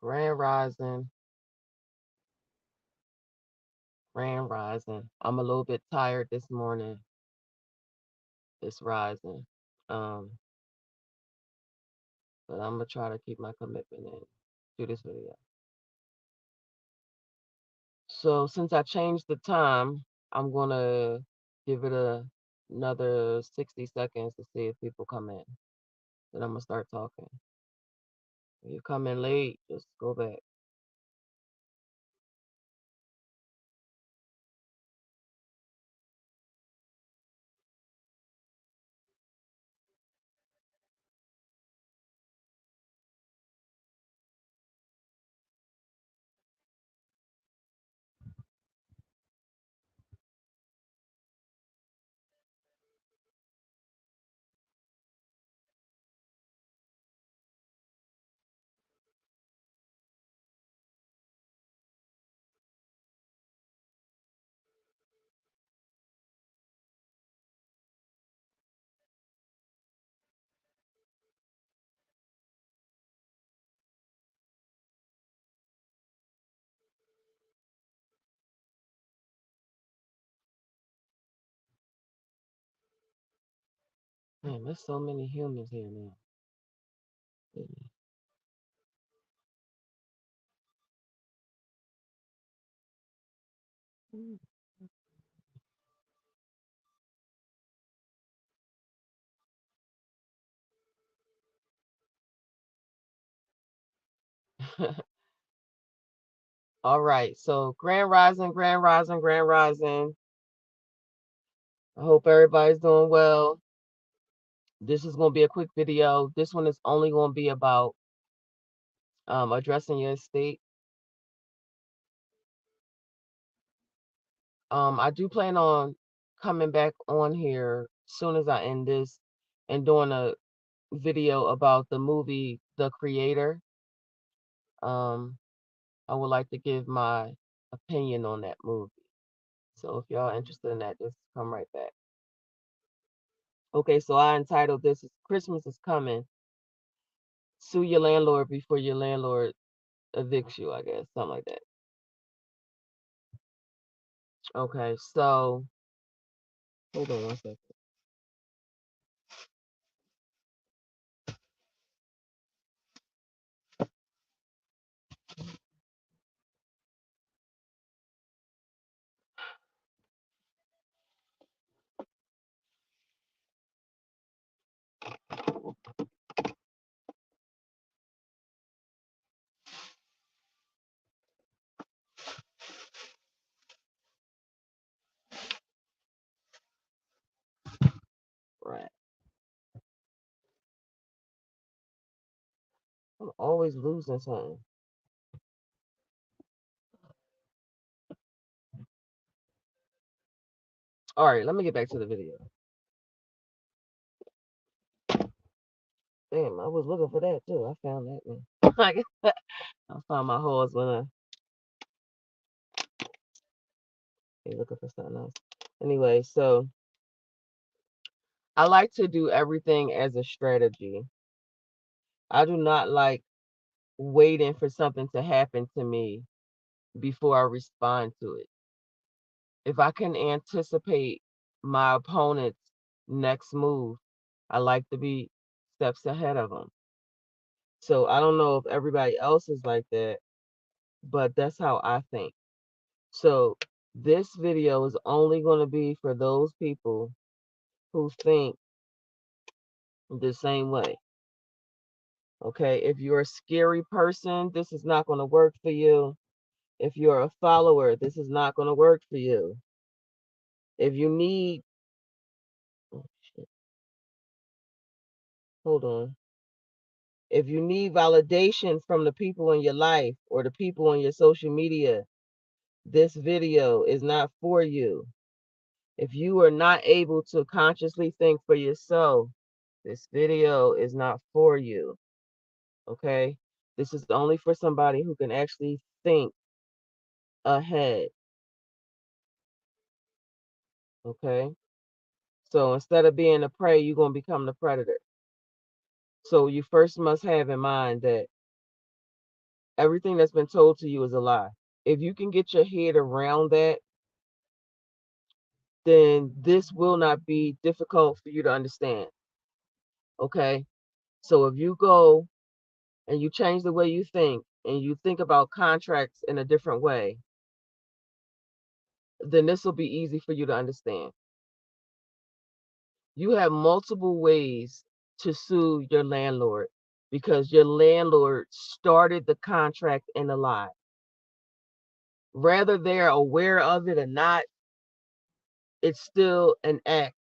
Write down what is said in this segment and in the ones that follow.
Grand Rising, Grand Rising. I'm a little bit tired this morning. It's rising. Um, but I'm gonna try to keep my commitment and do this video. So since I changed the time, I'm gonna give it another 60 seconds to see if people come in. Then I'm gonna start talking. If you come in late, just go back. Man, there's so many humans here now. All right, so Grand Rising, Grand Rising, Grand Rising. I hope everybody's doing well. This is going to be a quick video. This one is only going to be about addressing your estate. I do plan on coming back on here as soon as I end this and doing a video about the movie The Creator. I would like to give my opinion on that movie. So if y'all interested in that, just come right back. Okay, so I entitled this Christmas is Coming. Sue your landlord before your landlord evicts you, I guess. Something like that. Okay, so hold on one second. Right. I'm always losing something. All right, let me get back to the video. Damn, I was looking for that too. I found that one. I found my horse when I looking for something else. Anyway, so I like to do everything as a strategy. I do not like waiting for something to happen to me before I respond to it. If I can anticipate my opponent's next move, I like to be steps ahead of them. So I don't know if everybody else is like that, but that's how I think. So this video is only going to be for those people who think the same way. Okay, if you're a scary person, this is not going to work for you. If you're a follower, this is not going to work for you. If you need, oh shit, hold on. If you need validation from the people in your life or the people on your social media, this video is not for you. If you are not able to consciously think for yourself, this video is not for you. Okay? This is only for somebody who can actually think ahead. Okay? So instead of being a prey, you're going to become the predator. So you first must have in mind that Everything that's been told to you is a lie. If you can get your head around that, then this will not be difficult for you to understand. Okay? So if you go and you change the way you think and you think about contracts in a different way, then this will be easy for you to understand. You have multiple ways to sue your landlord because your landlord started the contract in a lie. Whether they're aware of it or not, it's still an act.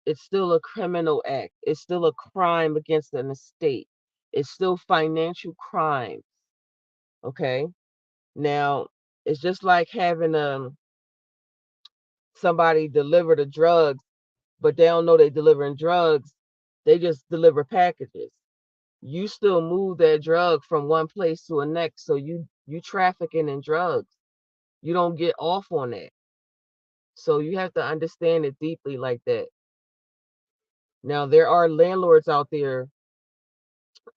It's still a criminal act. It's still a crime against an estate. It's still financial crime. Okay. Now, it's just like having somebody deliver the drugs, but they don't know they delivering drugs. They just deliver packages. You still move that drug from one place to the next, so you trafficking in drugs. You don't get off on that. So you have to understand it deeply like that. Now there are landlords out there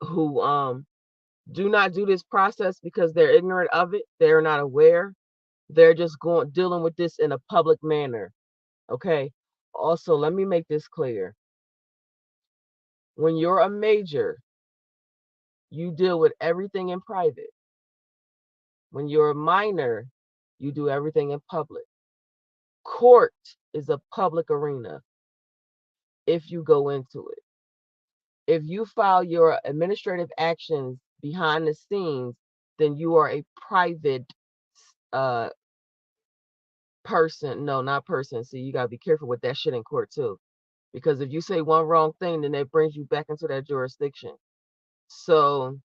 who do not do this process because they're ignorant of it. They're not aware. They're just dealing with this in a public manner. Okay. Also, let me make this clear. When you're a major, you deal with everything in private. When you're a minor, you do everything in public. Court is a public arena if you go into it. If you file your administrative actions behind the scenes, then you are a private uh person. No, not person. See, you gotta be careful with that shit in court too. Because if you say one wrong thing, then that brings you back into that jurisdiction. So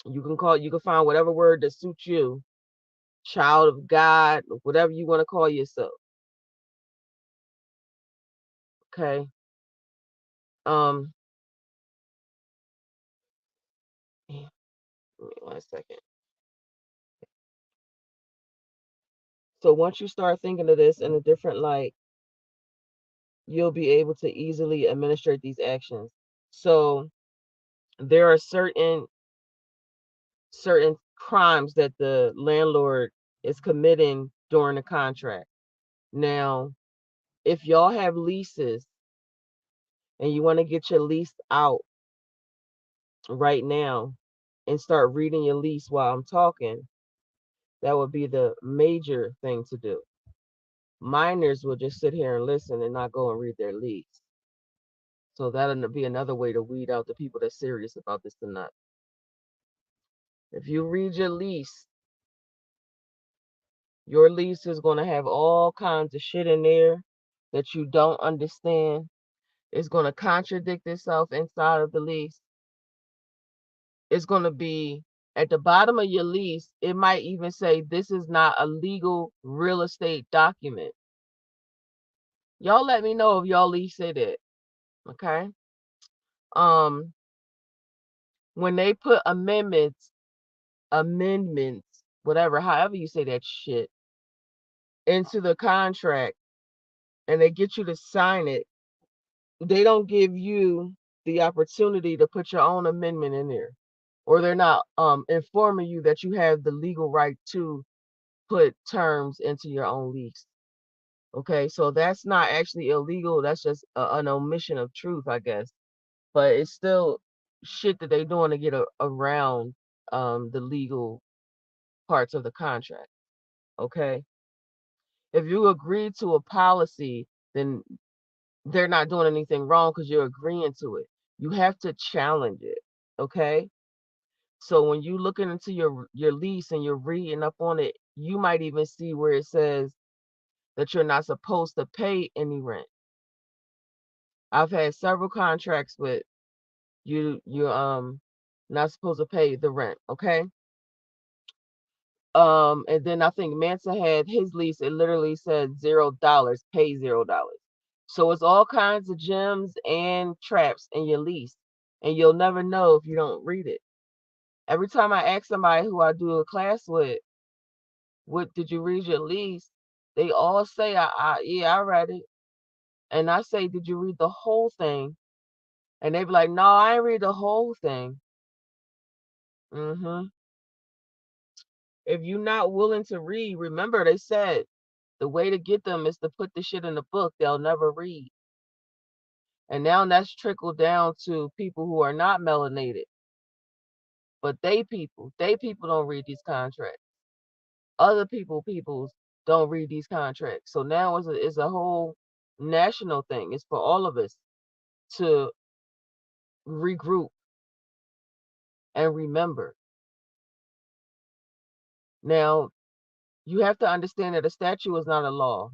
you can find whatever word that suits you, child of God, whatever you want to call yourself. Okay. Um, 1 second. So once you start thinking of this in a different light, you'll be able to easily administrate these actions. So there are certain crimes that the landlord is committing during the contract. Now, if y'all have leases and you want to get your lease out right now and start reading your lease while I'm talking, that would be the major thing to do. Minors will just sit here and listen and not go and read their lease. So that'll be another way to weed out the people that's serious about this or not. If you read your lease is going to have all kinds of shit in there that you don't understand. It's going to contradict itself inside of the lease. It's going to be at the bottom of your lease. It might even say this is not a legal real estate document. Y'all let me know if y'all lease say that. Okay. Um, when they put amendments, whatever, however you say that shit, into the contract and they get you to sign it, they don't give you the opportunity to put your own amendment in there. Or they're not informing you that you have the legal right to put terms into your own lease. Okay, so that's not actually illegal. That's just an omission of truth, I guess. But it's still shit that they're doing to get around the legal parts of the contract. Okay, if you agree to a policy, then they're not doing anything wrong because you're agreeing to it. You have to challenge it. Okay, so when you looking into your lease and you're reading up on it, you might even see where it says that you're not supposed to pay any rent. I've had several contracts with you not supposed to pay the rent, okay? And then I think Mansa had his lease, it literally said $0, pay $0. So it's all kinds of gems and traps in your lease. And you'll never know if you don't read it. Every time I ask somebody who I do a class with, what did you read your lease? They all say, yeah, I read it. And I say, did you read the whole thing? And they be like, no, I ain't read the whole thing. Mm-hmm. If you're not willing to read, remember they said the way to get them is to put the shit in the book they'll never read. And now that's trickled down to people who are not melanated, but they people don't read these contracts. Other peoples don't read these contracts. So now it's a whole national thing. It's for all of us to regroup and remember. Now, you have to understand that a statute is not a law.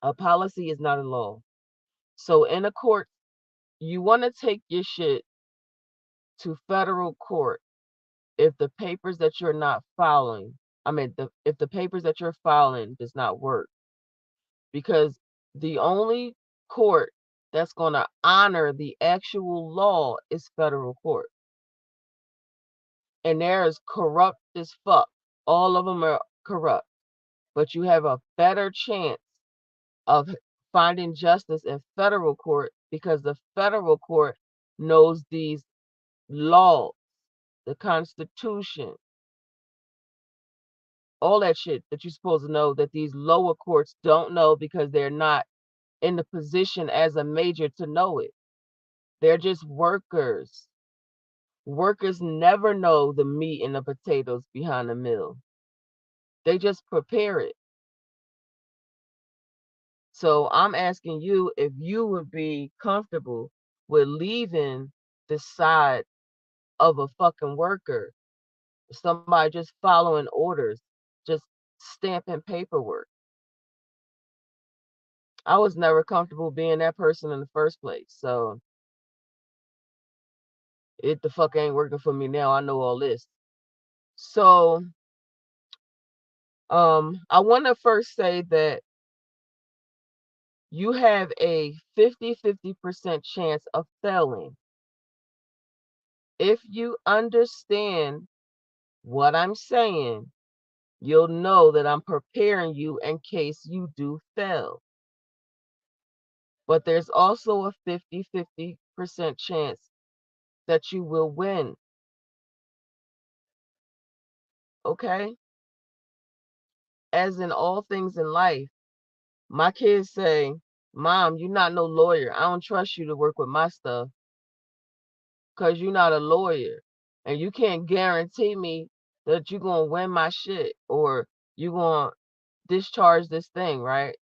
A policy is not a law. So in a court, you want to take your shit to federal court if the papers that you're not filing, if the papers that you're filing does not work. Because the only court that's going to honor the actual law is federal court. And they're as corrupt as fuck. All of them are corrupt. But you have a better chance of finding justice in federal court because the federal court knows these laws, the Constitution, all that shit that you're supposed to know that these lower courts don't know because they're not in the position as a major to know it. They're just workers. Workers never know the meat and the potatoes behind the mill. They just prepare it. So I'm asking you if you would be comfortable with leaving the side of a fucking worker, somebody just following orders, just stamping paperwork. I was never comfortable being that person in the first place. So it the fuck ain't working for me now. I know all this. So I want to first say that you have a 50% chance of failing. If you understand what I'm saying, you'll know that I'm preparing you in case you do fail. But there's also a 50% chance that you will win. Okay? As in all things in life, my kids say, Mom, you're not no lawyer. I don't trust you to work with my stuff because you're not a lawyer. And you can't guarantee me that you're going to win my shit or you're going to discharge this thing, right?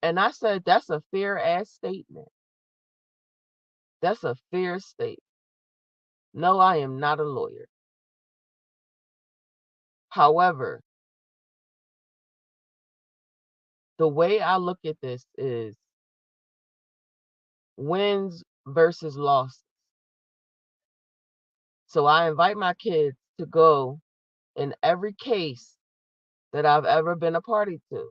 And I said, that's a fair ass statement. That's a fair statement. No, I am not a lawyer. However, the way I look at this is wins versus losses. So I invite my kids to go in every case that I've ever been a party to.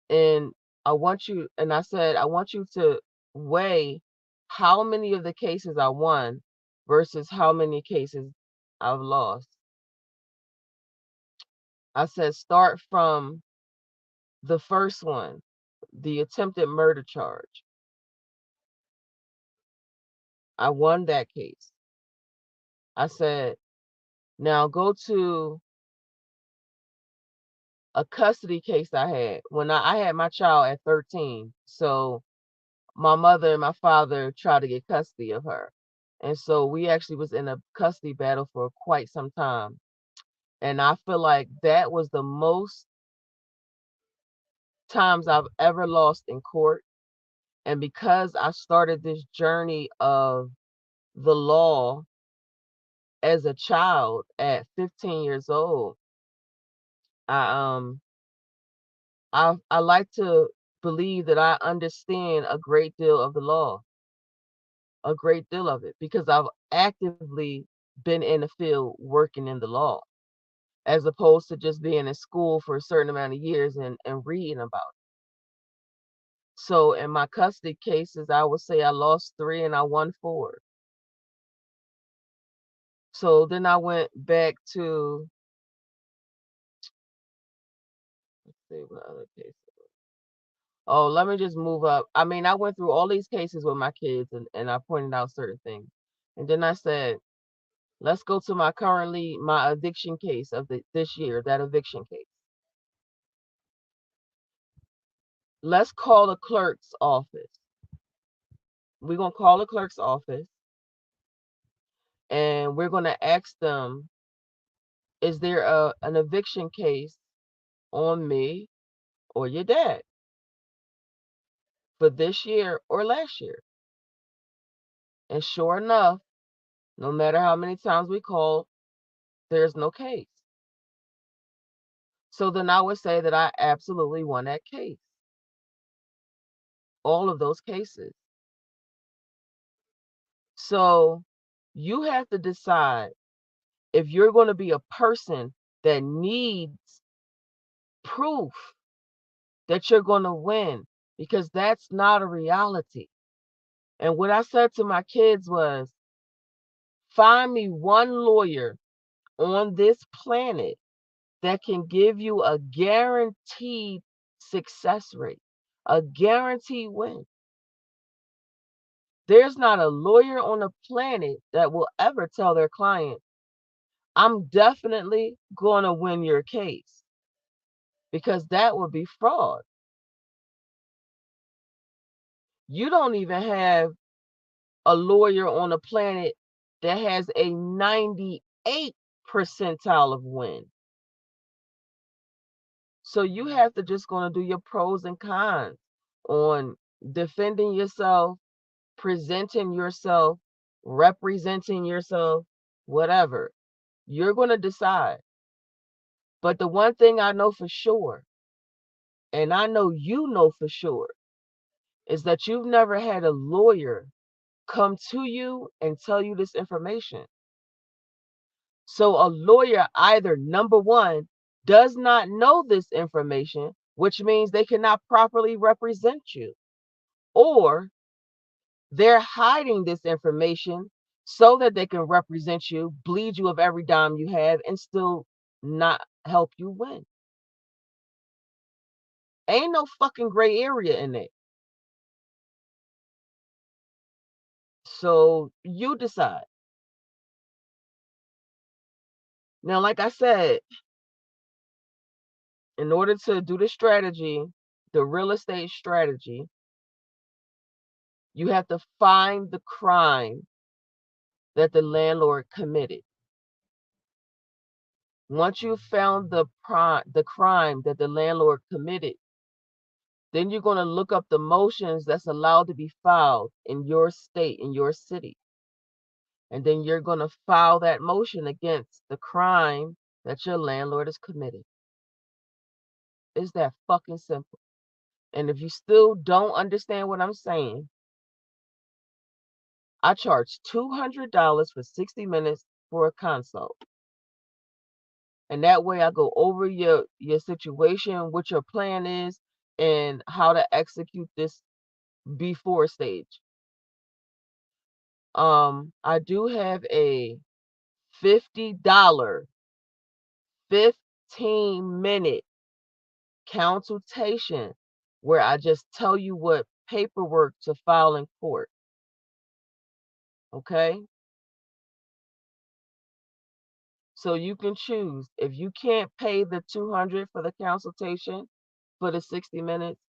And I said, I want you to weigh how many of the cases I won versus how many cases I've lost. I said, start from the first one, the attempted murder charge. I won that case. I said, now go to a custody case I had when I had my child at 13. So my mother and my father tried to get custody of her. And so we actually was in a custody battle for quite some time. And I feel like that was the most times I've ever lost in court. And because I started this journey of the law as a child at 15 years old, I I like to believe that I understand a great deal of the law, a great deal of it, because I've actively been in the field working in the law, as opposed to just being in school for a certain amount of years and reading about it. So in my custody cases, I would say I lost 3 and I won 4. So then I went back to, let's see what other cases. Oh, let me just move up. I mean, I went through all these cases with my kids and I pointed out certain things. And then I said, Let's go to my eviction case of this year, that eviction case. Let's call the clerk's office. We're going to call the clerk's office and we're going to ask them, is there an eviction case on me or your dad for this year or last year? And sure enough, no matter how many times we call, there's no case. So then I would say that I absolutely won that case. All of those cases. So you have to decide if you're going to be a person that needs proof that you're going to win, because that's not a reality. And what I said to my kids was, find me one lawyer on this planet that can give you a guaranteed success rate, a guaranteed win. There's not a lawyer on the planet that will ever tell their client, I'm definitely going to win your case, because that would be fraud. You don't even have a lawyer on the planet that has a 98 percentile of win. So you have to just going to do your pros and cons on defending yourself, presenting yourself, representing yourself, whatever. You're going to decide. But the one thing I know for sure, and I know you know for sure, is that you've never had a lawyer come to you and tell you this information. So a lawyer either, number one, does not know this information, which means they cannot properly represent you, or they're hiding this information so that they can represent you, bleed you of every dime you have, and still not help you win. Ain't no fucking gray area in it. So you decide. Now, like I said, in order to do the strategy, the real estate strategy, you have to find the crime that the landlord committed. Once you found the crime that the landlord committed, then you're going to look up the motions that's allowed to be filed in your state, in your city. And then you're going to file that motion against the crime that your landlord has committed. It's that fucking simple. And if you still don't understand what I'm saying, I charge $200 for 60 minutes for a consult. And that way I go over your situation, what your plan is, and how to execute this before stage. I do have a $50 15-minute consultation where I just tell you what paperwork to file in court. Okay? So you can choose. If you can't pay the $200 for the consultation for the 60 minutes,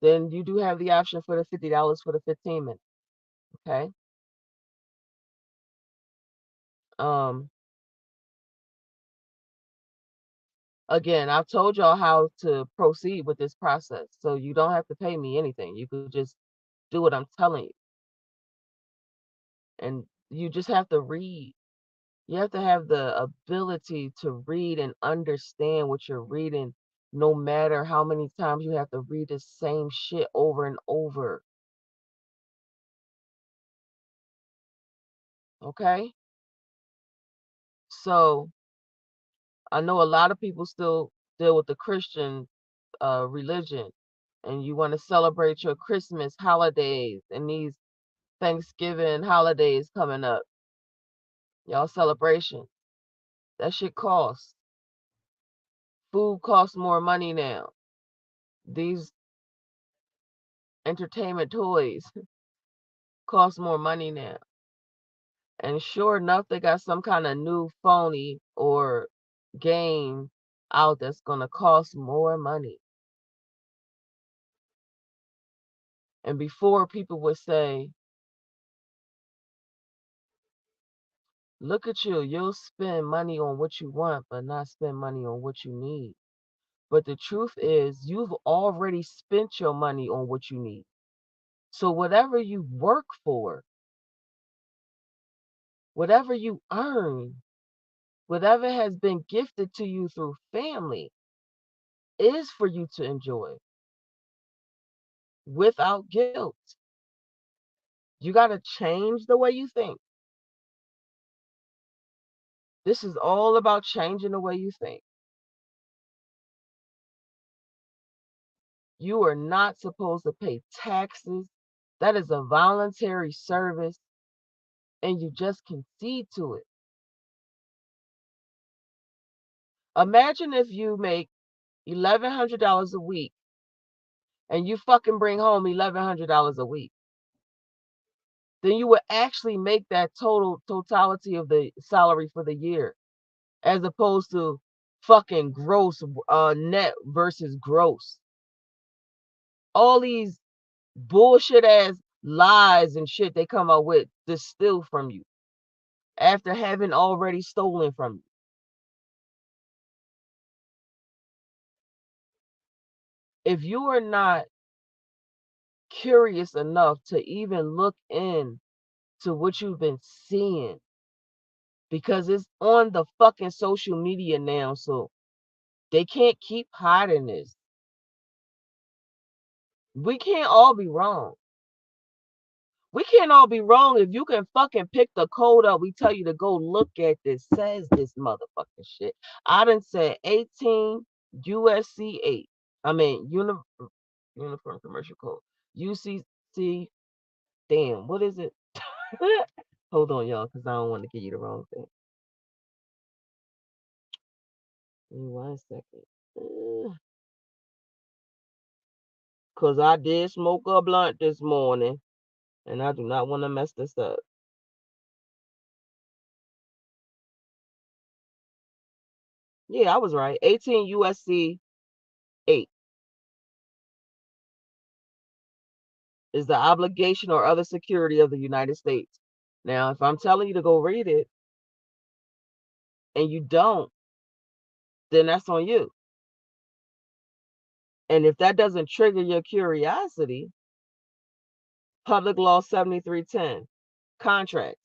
then you do have the option for the $50 for the 15 minutes. Okay? Um Again, I've told y'all how to proceed with this process. So you don't have to pay me anything. You could just do what I'm telling you. And you just have to read. You have to have the ability to read and understand what you're reading, no matter how many times you have to read the same shit over and over. Okay? So I know a lot of people still deal with the Christian religion, and you want to celebrate your Christmas holidays and these Thanksgiving holidays coming up. Y'all celebration. That shit costs. Food costs more money now. These entertainment toys cost more money now. And sure enough, they got some kind of new phony or game out that's going to cost more money. And before, people would say, look at you, you'll spend money on what you want, but not spend money on what you need. But the truth is, you've already spent your money on what you need. So whatever you work for, whatever you earn, whatever has been gifted to you through family is for you to enjoy without guilt. You got to change the way you think. This is all about changing the way you think. You are not supposed to pay taxes. That is a voluntary service, and you just concede to it. Imagine if you make $1,100 a week and you fucking bring home $1,100 a week. Then you would actually make that totality of the salary for the year, as opposed to fucking gross net versus gross. All these bullshit ass lies and shit they come out with to steal from you after having already stolen from you. If you are not curious enough to even look in to what you've been seeing, because it's on the fucking social media now, so they can't keep hiding this. We can't all be wrong. We can't all be wrong. If you can fucking pick the code up, we tell you to go look at this. Says this motherfucking shit. I done said 18 USC 8. I mean, Uniform Commercial Code. UCC. Damn, what is it? Hold on, y'all, because I don't want to give you the wrong thing. Give me 1 second. Because I did smoke a blunt this morning, and I do not want to mess this up. Yeah, I was right. 18 USC 8 is the obligation or other security of the United States. Now, if I'm telling you to go read it and you don't, then that's on you. And if that doesn't trigger your curiosity, Public Law 7310, contracts.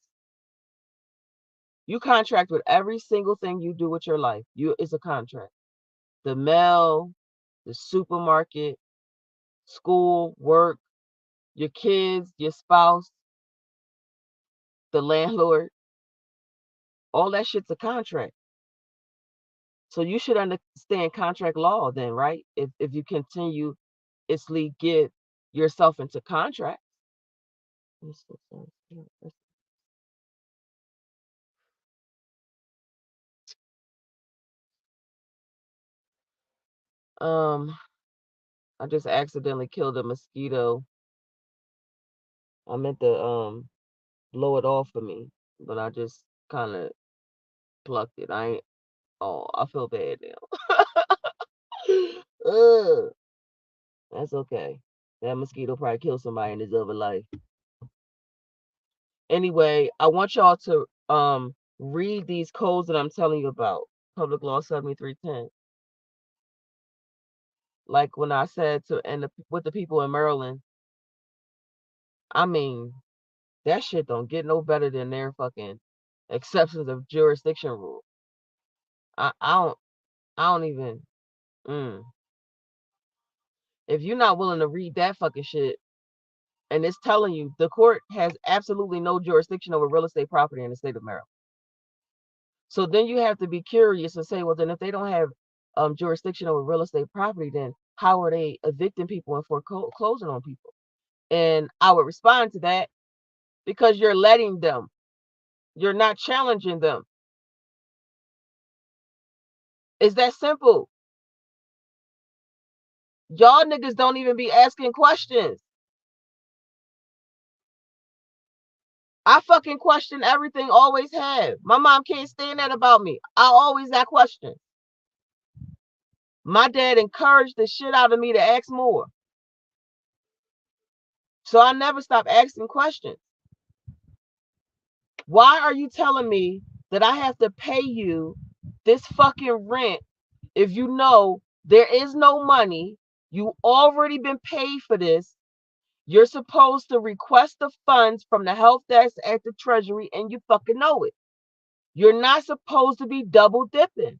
You contract with every single thing you do with your life. It's a contract. The mail, the supermarket, school, work, your kids, your spouse, the landlord, all that shit's a contract. So you should understand contract law then, right? If you continuously get yourself into contracts. I just accidentally killed a mosquito. I meant to blow it off of me, but I just kind of plucked it. I feel bad now. Ugh, that's okay. That mosquito probably killed somebody in his other life. Anyway, I want y'all to read these codes that I'm telling you about. Public Law 7310. Like when I said with the people in Maryland, I mean, that shit don't get no better than their fucking exceptions of jurisdiction rule. I don't even. Mm. If you're not willing to read that fucking shit, and it's telling you the court has absolutely no jurisdiction over real estate property in the state of Maryland. So then you have to be curious and say, well, then if they don't have jurisdiction over real estate property, then how are they evicting people and foreclosing on people? And I would respond to that, because you're letting them. You're not challenging them. It's that simple. Y'all niggas don't even be asking questions. I fucking question everything, always have. My mom can't stand that about me. I always got questions. My dad encouraged the shit out of me to ask more. So I never stop asking questions. Why are you telling me that I have to pay you this fucking rent if you know there is no money? You already been paid for this. You're supposed to request the funds from the health desk at the treasury and you fucking know it. You're not supposed to be double dipping.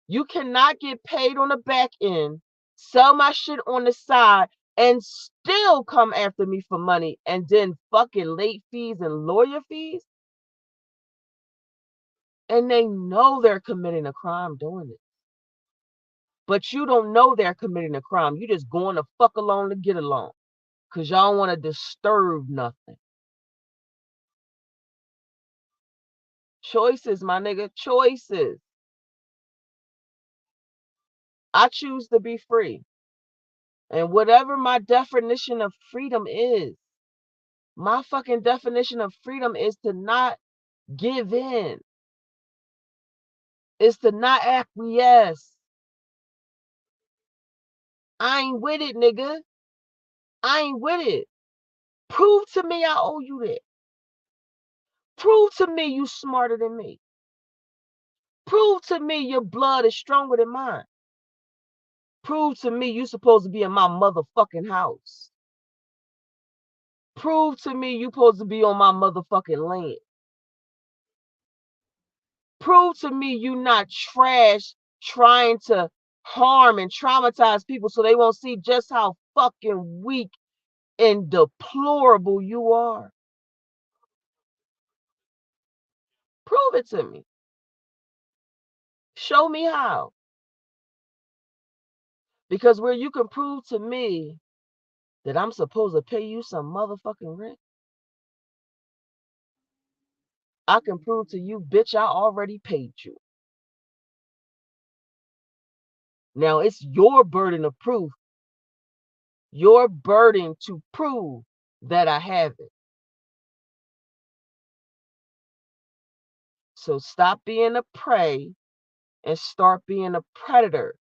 You cannot get paid on the back end, sell my shit on the side, and still come after me for money and then fucking late fees and lawyer fees. And they know they're committing a crime doing it. But you don't know they're committing a crime. You just going to fuck along to get along. Because y'all don't want to disturb nothing. Choices, my nigga. Choices. I choose to be free. And whatever my definition of freedom is, my fucking definition of freedom is to not give in. Is to not acquiesce. I ain't with it, nigga. I ain't with it. Prove to me I owe you that. Prove to me you smarter than me. Prove to me your blood is stronger than mine. Prove to me you supposed to be in my motherfucking house. Prove to me you supposed to be on my motherfucking land. Prove to me you not trash trying to harm and traumatize people so they won't see just how fucking weak and deplorable you are. Prove it to me. Show me how. Because where you can prove to me that I'm supposed to pay you some motherfucking rent, I can prove to you, bitch, I already paid you. Now it's your burden of proof, your burden to prove that I have it. So stop being a prey and start being a predator.